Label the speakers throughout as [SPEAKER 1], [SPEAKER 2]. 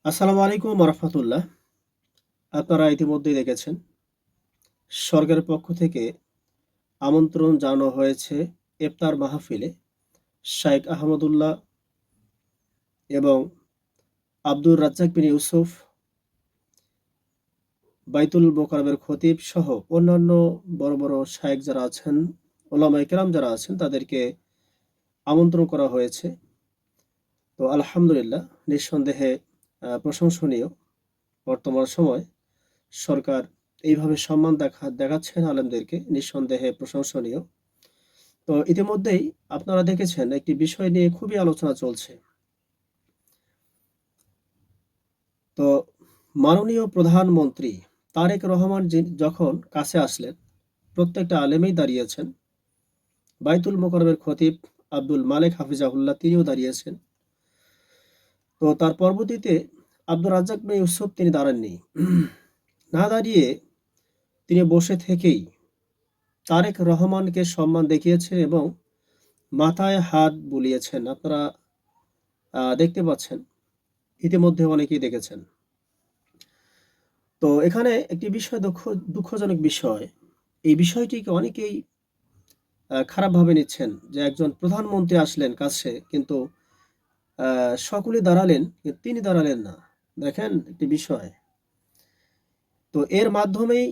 [SPEAKER 1] আসসালামু আলাইকুম রহমতুল্লাহ। আপনারা ইতিমধ্যেই দেখেছেন সরকারের পক্ষ থেকে আমন্ত্রণ জানানো হয়েছে ইফতার মাহফিলে শাইখ আহমদুল্লাহ এবং আব্দুর রাজ্জাক বিন ইউসুফ, বাইতুল মোকাররমের খতিব সহ অন্যান্য বড় বড় শাইখ যারা আছেন, ওলামায়ে কেরাম যারা আছেন, তাদেরকে আমন্ত্রণ করা হয়েছে। তো আলহামদুলিল্লাহ, নিঃসন্দেহে প্রশংসনীয়। বর্তমান সময় সরকার এইভাবে সম্মান দেখাচ্ছেন আলেমদেরকে, নিঃসন্দেহে প্রশংসনীয়। তো ইতিমধ্যেই আপনারা দেখেছেন একটি বিষয় নিয়ে খুবই আলোচনা চলছে। তো মাননীয় প্রধানমন্ত্রী তারেক রহমান যখন কাছে আসলেন, প্রত্যেকটা আলেমেই দাঁড়িয়েছেন। বাইতুল মোকাররমের খতিব আব্দুল মালেক হাফিজাহুল্লাহ তিনিও দাঁড়িয়েছেন। তো তার পরবর্তীতে আব্দুর রাজ্জাক বিন ইউসুফ তিনি দাঁড়াননি। না দাঁড়িয়ে তিনি বসে থেকেই তারেক রহমানকে সম্মান দেখিয়েছেন এবং মাথায় হাত বুলিয়েছেন। আপনারা দেখতে পাচ্ছেন, ইতিমধ্যে অনেকেই দেখেছেন। তো এখানে একটি বিষয় দুঃখজনক বিষয়। এই বিষয়টিকে অনেকেই খারাপভাবে নিচ্ছেন যে একজন প্রধানমন্ত্রী আসলেন কাছে, কিন্তু সকলে দাঁড়ালেন, কিন্তু তিনি দাঁড়ালেন না। দেখেন একটি বিষয়। তো এর মাধ্যমেই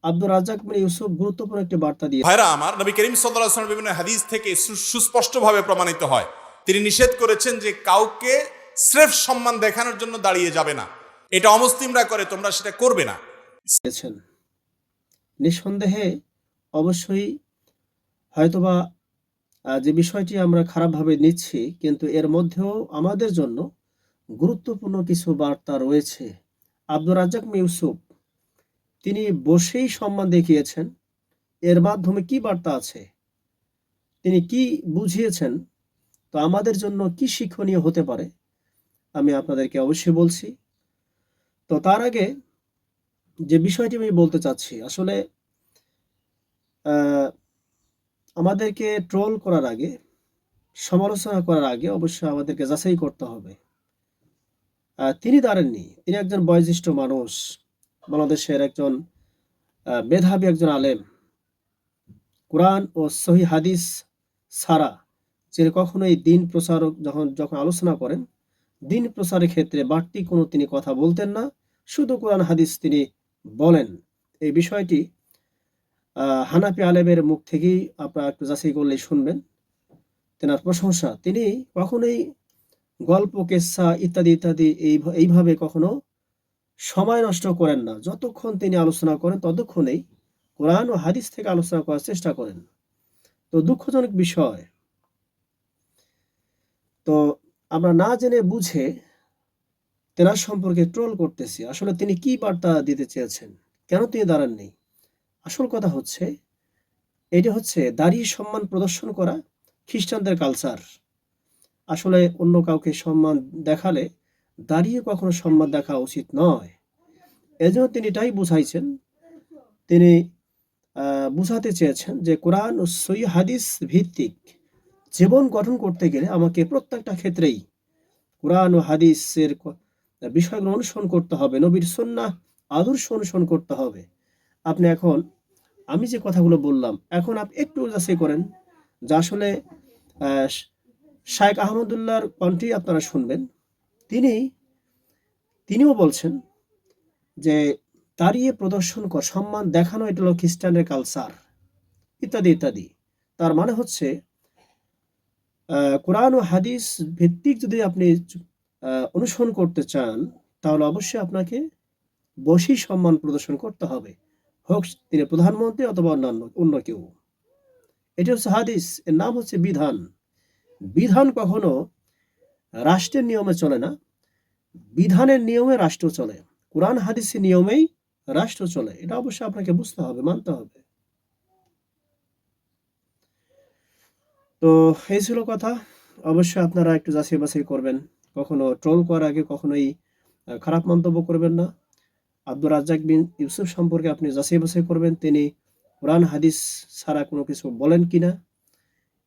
[SPEAKER 1] আব্দুর রাজ্জাক বিন ইউসুফ গুরুত্বপূর্ণ একটি বার্তা দিয়ে
[SPEAKER 2] ভাইরা আমার, নবী করিম সাল্লাল্লাহু আলাইহি ওয়াসাল্লাম বিভিন্ন হাদিস থেকে সুস্পষ্টভাবে প্রমাণিত হয়, তিনি নিষেধ করেছেন যে কাউকে স্রেফ সম্মান দেখানোর জন্য দাঁড়িয়ে যাবে না। এটা অমুসলিমরা করে, তোমরা সেটা করবে না।
[SPEAKER 1] দিয়েছেন। নিঃসন্দেহে অবশ্যই হয়তোবা যে বিষয়টি আমরা খারাপভাবে নিচ্ছি, কিন্তু এর মধ্যেও আমাদের জন্য গুরুত্বপূর্ণ কিছু বার্তা রয়েছে। আব্দুর রাজ্জাক বিন ইউসুফ তিনি বসেই সম্মান দেখিয়েছেন। এর মাধ্যমে কি বার্তা আছে, তিনি কি বুঝিয়েছেন, তো আমাদের জন্য কি শিক্ষণীয় হতে পারে, আমি আপনাদেরকে অবশ্যই বলছি। তো তার আগে যে বিষয়টি আমি বলতে চাচ্ছি, আসলে আহ, আমাদেরকে ট্রোল করার আগে, সমালোচনা করার আগে অবশ্যই আমাদেরকে যাচাই করতে হবে। তিনি দাঁড়াননি, তিনি একজন বয়োজ্যেষ্ঠ মানুষ, বাংলাদেশের একজন মেধাবী একজন আলেম। কোরআন ও সহি হাদিস ছাড়া তিনি কখনোই দিন প্রচারক যখন যখন আলোচনা করেন, দিন প্রচারের ক্ষেত্রে বাড়তি কোনো তিনি কথা বলতেন না, শুধু কোরআন হাদিস তিনি বলেন। এই বিষয়টি হানাফি আলেমের মুখ থেকেই আপনারা একটু যাচাই করলেই শুনবেন। তেনার প্রশংসা, তিনি কখনোই গল্প কেচ্ছা ইত্যাদি ইত্যাদি এইভাবে কখনো সময় নষ্ট করেন না। যতক্ষণ তিনি আলোচনা করেন ততক্ষণেই কোরআন ও হাদিস থেকে আলোচনা করার চেষ্টা করেন। তো দুঃখজনক বিষয়, তো আমরা না জেনে বুঝে তেনার সম্পর্কে ট্রোল করতেছি। আসলে তিনি কি বার্তা দিতে চেয়েছেন, কেন তিনি দাঁড়াননি? আসল কথা হচ্ছে, এটি হচ্ছে দাঁড়িয়ে সম্মান প্রদর্শন করা খ্রিস্টানদের কালচার। আসলে অন্য কাউকে সম্মান দেখালে দাঁড়িয়ে কখনো সম্মান দেখা উচিত নয়। এজন্য তিনি এটাই বুঝাইছেন। তিনি বুঝাতে চেয়েছেন যে কোরআন ও সহিহ হাদিস ভিত্তিক জীবন গঠন করতে গেলে আমাকে প্রত্যেকটা ক্ষেত্রেই কোরআন ও হাদিসের বিষয়গুলো অনুসরণ করতে হবে, নবীর সুন্নাহ আদর্শ অনুসরণ করতে হবে। আপনি এখন আমি যে কথাগুলো বললাম, এখন আপনি একটু যাচাই করেন যে আসলে আহ, শাইখ আহমদুল্লাহর কণ্ঠে আপনারা শুনবেন। তিনি তিনিও বলছেন যে দাঁড়িয়ে প্রদর্শন কর সম্মান দেখানো, এটা হলো খ্রিস্টানের কালচার, ইত্যাদি ইত্যাদি। তার মানে হচ্ছে কোরআন ও হাদিস ভিত্তিক যদি আপনি অনুসরণ করতে চান, তাহলে অবশ্যই আপনাকে বসেই সম্মান প্রদর্শন করতে হবে, হোক তিনি প্রধানমন্ত্রী অথবা অন্য কেউ। এটি হচ্ছে হাদিস, এর নাম হচ্ছে বিধান। বিধান কখনো রাষ্ট্রের নিয়মে চলে না, বিধানের নিয়মে রাষ্ট্র চলে। কোরআন হাদিসের নিয়মেই রাষ্ট্র চলে, এটা অবশ্যই আপনাকে বুঝতে হবে, মানতে হবে। তো এই ছিল কথা। অবশ্যই আপনারা একটু যাচাই বাছাই করবেন, কখনো ট্রোল করার আগে কখনোই খারাপ মন্তব্য করবেন না। আব্দুর রাজ্জাক বিন ইউসুফ সম্পর্কে আপনি যাচাই বাছাই করবেন, তিনি কোরআন হাদিস ছাড়া কোনো কিছু বলেন কিনা,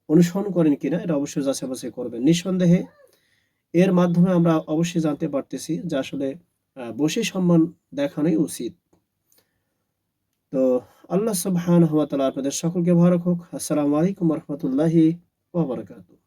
[SPEAKER 1] অনুসরণ করেন কিনা, এটা অবশ্যই যাচাই বাছাই করবেন। নিঃসন্দেহে এর মাধ্যমে আমরা অবশ্যই জানতে পারতেছি যে আসলে বসে সম্মান দেখানোই উচিত। তো আল্লাহ সুবহানাহু ওয়া তাআলা আপনাদের সকলকে ভালো রাখুক। আসসালামু আলাইকুম ওয়া রাহমাতুল্লাহি ওয়া বারাকাতুহু।